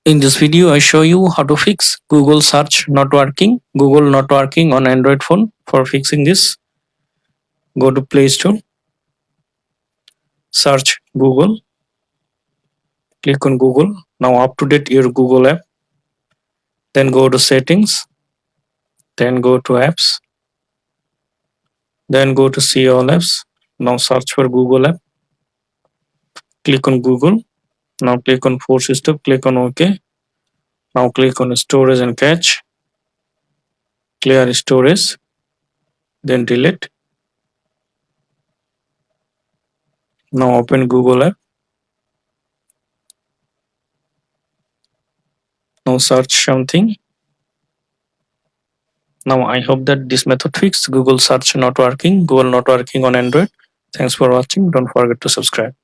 In this video, I show you how to fix Google search not working, Google not working on Android phone. For fixing this, go to Play Store, search Google, click on Google. Now up-to-date your Google app. Then go to Settings, then go to Apps, then go to See All Apps. Now search for Google app. Click on Google. Now click on Force Stop, click on OK. Now click on Storage and Cache. Clear storage, then delete. Now open Google app. Now search something. Now I hope that this method fixed Google search not working, Google not working on Android. Thanks for watching. Don't forget to subscribe.